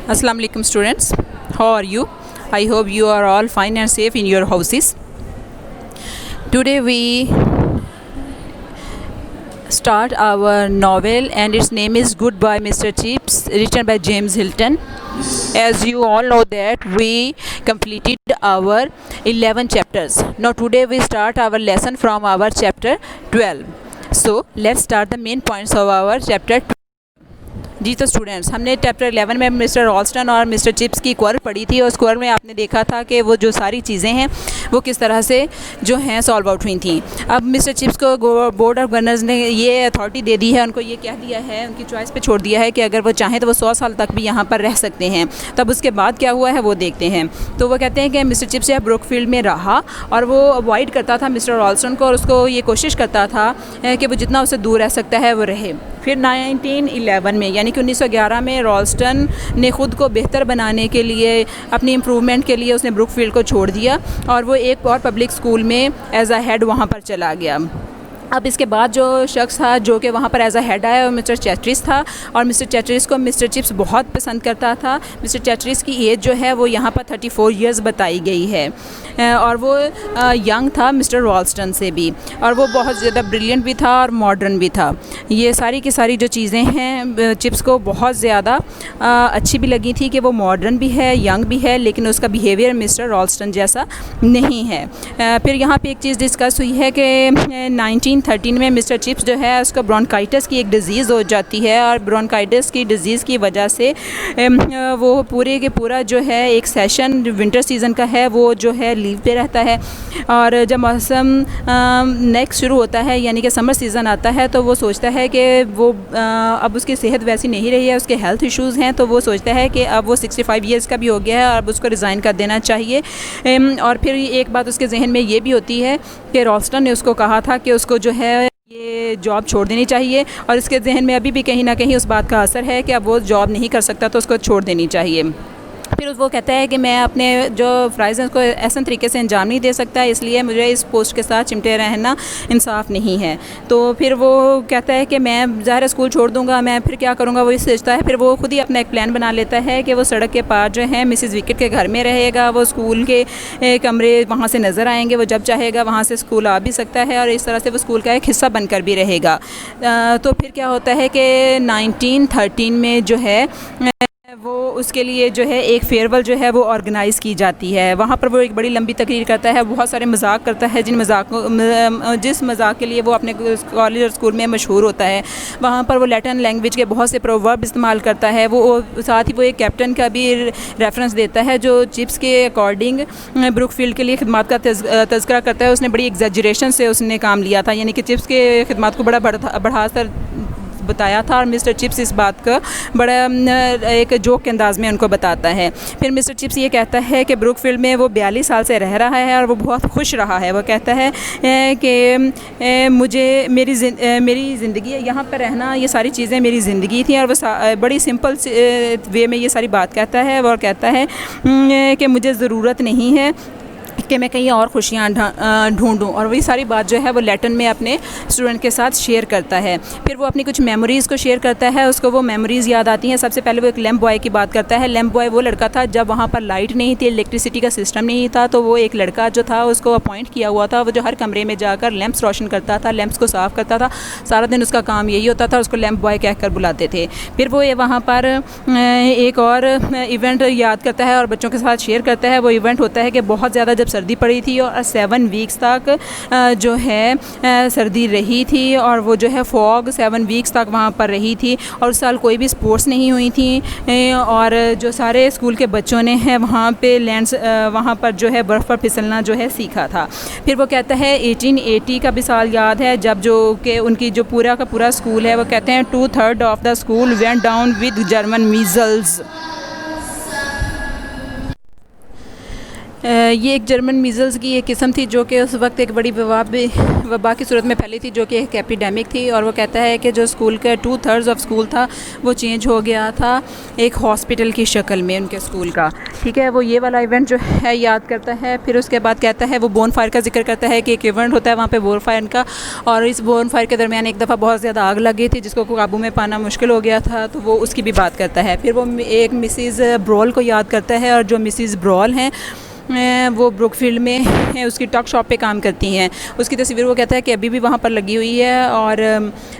Assalamu alaikum students, how are you? I hope you are all fine and safe in your houses. Today we start our novel and its name is Goodbye Mr. Chips, written by James Hilton. As you all know that we completed our 11 chapters. Now today we start our lesson from our chapter 12. So let's start the main points of our chapter 12. जी तो students, हमने chapter 11 में mister रॉल्स्टन और mister chips की क्वार पढ़ी थी और उस क्वार में आपने देखा था कि वो जो सारी चीज़ें हैं वो किस तरह से जो हैं सॉल्व आउट हुई थी। अब मिस्टर चिप्स को बोर्ड ऑफ गवर्नर्स ने ये अथॉरिटी दे दी है, उनको ये कह दिया है, उनकी चॉइस पे छोड़ दिया है कि अगर वो चाहें तो वो 100 साल तक भी यहाँ पर रह सकते हैं। तब उसके बाद क्या हुआ है वो देखते हैं। तो वो कहते हैं कि मिस्टर चिप्स या ब्रुकफील्ड में रहा और वो अवॉइड करता था मिस्टर रॉल्स्टन को और उसको ये कोशिश करता था कि वो जितना उससे दूर रह सकता है वो रहे। फिर 1911 में यानी कि 1911 में रॉल्स्टन ने ख़ुद को बेहतर बनाने के लिए, अपनी इम्प्रूवमेंट के लिए उसने ब्रुकफील्ड को छोड़ दिया और वो एक और पब्लिक स्कूल में एज अ हेड वहाँ पर चला गया। अब इसके बाद जो शख्स था जो कि वहाँ पर एज अ हेड आया वो मिस्टर चैटरिस था और मिस्टर चैटरिस को मिस्टर चिप्स बहुत पसंद करता था। मिस्टर चैटरिस की एज जो है वो यहाँ पर 34 इयर्स बताई गई है और वो यंग था मिस्टर रॉल्स्टन से भी और वो बहुत ज़्यादा ब्रिलियंट भी था और मॉडर्न भी था। ये सारी की सारी जो चीज़ें हैं चिप्स को बहुत ज़्यादा अच्छी भी लगी थी कि वो मॉडर्न भी है, यंग भी है, लेकिन उसका बिहेवियर मिस्टर रॉल्स्टन जैसा नहीं है। फिर यहाँ पे एक चीज़ डिस्कस हुई है कि 1913 में मिस्टर चिप्स जो है उसको ब्रोंकाइटिस की एक डिज़ीज़ हो जाती है और ब्रोंकाइटिस की डिज़ीज़ की वजह से वो पूरे के पूरा जो है एक सेशन विंटर सीज़न का है वो जो है लीव पे रहता है और जब मौसम नेक्स्ट शुरू होता है यानी कि समर सीज़न आता है तो वो सोचता है कि वो अब उसकी सेहत वैसी नहीं रही है, उसके हेल्थ इश्यूज़ हैं, तो वो सोचता है कि अब वो 65 इयर्स का भी हो गया है और अब उसको रिज़ाइन कर देना चाहिए। और फिर एक बात उसके जहन में ये भी होती है कि रॉल्स्टन ने उसको कहा था कि उसको जो है ये जॉब छोड़ देनी चाहिए और इसके जहन में अभी भी कहीं ना कहीं उस बात का असर है कि अब वो जॉब नहीं कर सकता तो उसको छोड़ देनी चाहिए। फिर वो कहता है कि मैं अपने जो फ़राइज़ हैं उसको ऐसा तरीके से अंजाम नहीं दे सकता, इसलिए मुझे इस पोस्ट के साथ चिमटे रहना इंसाफ नहीं है। तो फिर वो कहता है कि मैं ज़ाहिर स्कूल छोड़ दूंगा, मैं फिर क्या करूंगा वो सोचता है। फिर वो खुद ही अपना एक प्लान बना लेता है कि वो सड़क के पार जो है मिसिज़ विकेट के घर में रहेगा, वो स्कूल के कमरे वहाँ से नज़र आएंगे, वो जब चाहेगा वहाँ से स्कूल आ भी सकता है और इस तरह से वो स्कूल का एक हिस्सा बनकर भी रहेगा। तो फिर क्या होता है कि 1913 में जो है वो उसके लिए जो है एक फेयरवेल जो है वो ऑर्गेनाइज़ की जाती है। वहाँ पर वो एक बड़ी लंबी तकरीर करता है, बहुत सारे मजाक करता है जिस मजाक के लिए वो अपने कॉलेज और स्कूल में मशहूर होता है। वहाँ पर वो लैटिन लैंग्वेज के बहुत से प्रोवर्ब इस्तेमाल करता है। वो साथ ही वो एक कैप्टन का भी रेफरेंस देता है जो चिप्स के अकॉर्डिंग ब्रुकफील्ड के लिए खिदमत का तज़किरा करता है। उसने बड़ी एग्जैजरेशन से उसने काम लिया था, यानी कि चिप्स के खिदमत को बड़ा बढ़ा कर बताया था और मिस्टर चिप्स इस बात का बड़ा एक जोक के अंदाज़ में उनको बताता है। फिर मिस्टर चिप्स ये कहता है कि ब्रुकफील्ड में वो 42 साल से रह रहा है और वो बहुत खुश रहा है। वो कहता है कि मुझे मेरी ज़िंदगी यहाँ पर रहना, ये सारी चीज़ें मेरी ज़िंदगी थी और वो बड़ी सिंपल वे में ये सारी बात कहता है। वो कहता है कि मुझे ज़रूरत नहीं है कि मैं कहीं और खुशियाँ ढूंढूं और वही सारी बात जो है वो लैटिन में अपने स्टूडेंट के साथ शेयर करता है। फिर वो अपनी कुछ मेमोरीज़ को शेयर करता है, उसको वो मेमोरीज़ याद आती हैं। सबसे पहले वो एक लैंप बॉय की बात करता है। लैंप बॉय वो लड़का था जब वहाँ पर लाइट नहीं थी, इलेक्ट्रिसिटी का सिस्टम नहीं था, तो वो एक लड़का जो था उसको अपॉइंट किया हुआ था, वो जो हर कमरे में जाकर लैंप्स रोशन करता था, लैंप्स को साफ़ करता था। सारा दिन उसका काम यही होता था, उसको लैंप बॉय कहकर बुलाते थे। फिर वो वहाँ पर एक और इवेंट याद करता है और बच्चों के साथ शेयर करता है। वो इवेंट होता है कि बहुत ज़्यादा जब सर्दी पड़ी थी और 7 वीक्स तक जो है सर्दी रही थी और वो जो है फॉग 7 वीक्स तक वहाँ पर रही थी और उस साल कोई भी स्पोर्ट्स नहीं हुई थी और जो सारे स्कूल के बच्चों ने हैं वहाँ पे वहाँ पर जो है बर्फ़ पर फिसलना जो है सीखा था। फिर वो कहता है 1880 का भी साल याद है जब जो कि उनकी जो पूरा का पूरा स्कूल है, वो कहते हैं 2/3 of the school went down with German measles. ये एक जर्मन मीज़ल्स की एक किस्म थी जो कि उस वक्त एक बड़ी वबा की सूरत में फैली थी, जो कि एक एपिडेमिक थी। और वो कहता है कि जो स्कूल का 2/3 ऑफ स्कूल था वो चेंज हो गया था एक हॉस्पिटल की शक्ल में उनके स्कूल का। ठीक है, वो ये वाला इवेंट जो है याद करता है। फिर उसके बाद कहता है, वो बोन फायर का जिक्र करता है कि एक इवेंट होता है वहाँ पे बोन फायर का, और इस बोन फायर के दरमियान एक दफ़ा बहुत ज़्यादा आग लगी थी जिसको काबू में पाना मुश्किल हो गया था, तो वो उसकी भी बात करता है। फिर वो एक मिसिज़ ब्रॉल को याद करता है, और जो मिसिज़ ब्रॉल हैं वो ब्रुकफील्ड में उसकी टॉक शॉप पे काम करती हैं। उसकी तस्वीर वो कहता है कि अभी भी वहाँ पर लगी हुई है, और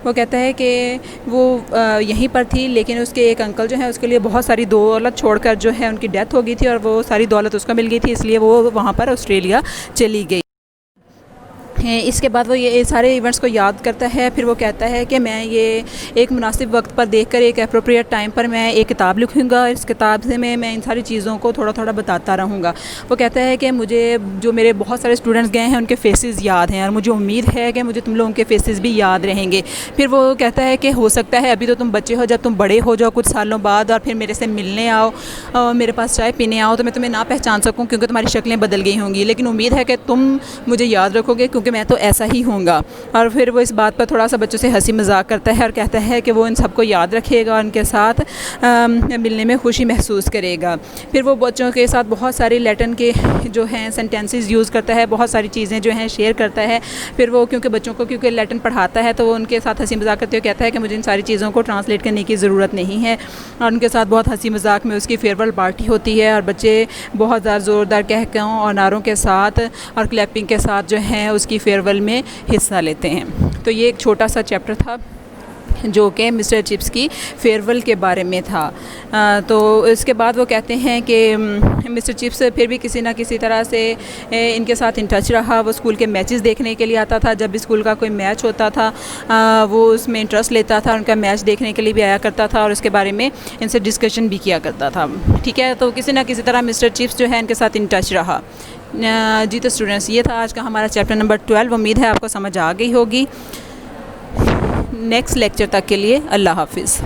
वो कहता है कि वो यहीं पर थी, लेकिन उसके एक अंकल जो है उसके लिए बहुत सारी दौलत छोड़कर जो है उनकी डेथ हो गई थी, और वो सारी दौलत उसको मिल गई थी, इसलिए वो वहाँ पर ऑस्ट्रेलिया चली गई। इसके बाद वो ये सारे इवेंट्स को याद करता है। फिर वो कहता है कि मैं ये एक मुनासिब वक्त पर देखकर एक एप्रोप्रिएट टाइम पर मैं एक किताब लिखूँगा, इस किताब से मैं इन सारी चीज़ों को थोड़ा थोड़ा बताता रहूँगा। वो कहता है कि मुझे जो मेरे बहुत सारे स्टूडेंट्स गए हैं उनके फेसेस याद हैं, और मुझे उम्मीद है कि मुझे तुम लोगों के फेसेस भी याद रहेंगे। फिर वो कहता है कि हो सकता है अभी तो तुम बच्चे हो, जब तुम बड़े हो जाओ कुछ सालों बाद और फिर मेरे से मिलने आओ और मेरे पास चाय पीने आओ, तो मैं तुम्हें ना पहचान सकूँ क्योंकि तुम्हारी शक्लें बदल गई होंगी, लेकिन उम्मीद है कि तुम मुझे याद रखोगे क्योंकि मैं तो ऐसा ही होऊंगा। और फिर वो इस बात पर थोड़ा सा बच्चों से हंसी मजाक करता है और कहता है कि वो इन सबको याद रखेगा और उनके साथ मिलने में खुशी महसूस करेगा। फिर वो बच्चों के साथ बहुत सारी लैटिन के जो हैं सेंटेंसेस यूज़ करता है, बहुत सारी चीज़ें जो हैं शेयर करता है। फिर वो क्योंकि बच्चों को क्योंकि लैटिन पढ़ाता है तो वो उनके साथ हंसी मजाक करते हुए कहता है कि मुझे इन सारी चीज़ों को ट्रांसलेट करने की ज़रूरत नहीं है, और उनके साथ बहुत हंसी मजाक में उसकी फेयरवेल पार्टी होती है और बच्चे बहुत ज़्यादा ज़ोरदार कहकों और नारों के साथ और क्लैपिंग के साथ जो है उसकी फेयरवेल में हिस्सा लेते हैं। तो ये एक छोटा सा चैप्टर था जो कि मिस्टर चिप्स की फेयरवेल के बारे में था। तो इसके बाद वो कहते हैं कि मिस्टर चिप्स फिर भी किसी ना किसी तरह से इनके साथ इन टच रहा। वो स्कूल के मैचेस देखने के लिए आता था, जब भी स्कूल का कोई मैच होता था वो उसमें इंटरेस्ट लेता था, उनका मैच देखने के लिए भी आया करता था और उसके बारे में इनसे डिस्कशन भी किया करता था। ठीक है, तो किसी ना किसी तरह मिस्टर चिप्स जो है इनके साथ इन टच रहा। जी तो स्टूडेंट्स, ये था आज का हमारा चैप्टर नंबर 12। उम्मीद है आपको समझ आ गई होगी। नेक्स्ट लेक्चर तक के लिए अल्लाह हाफिज़।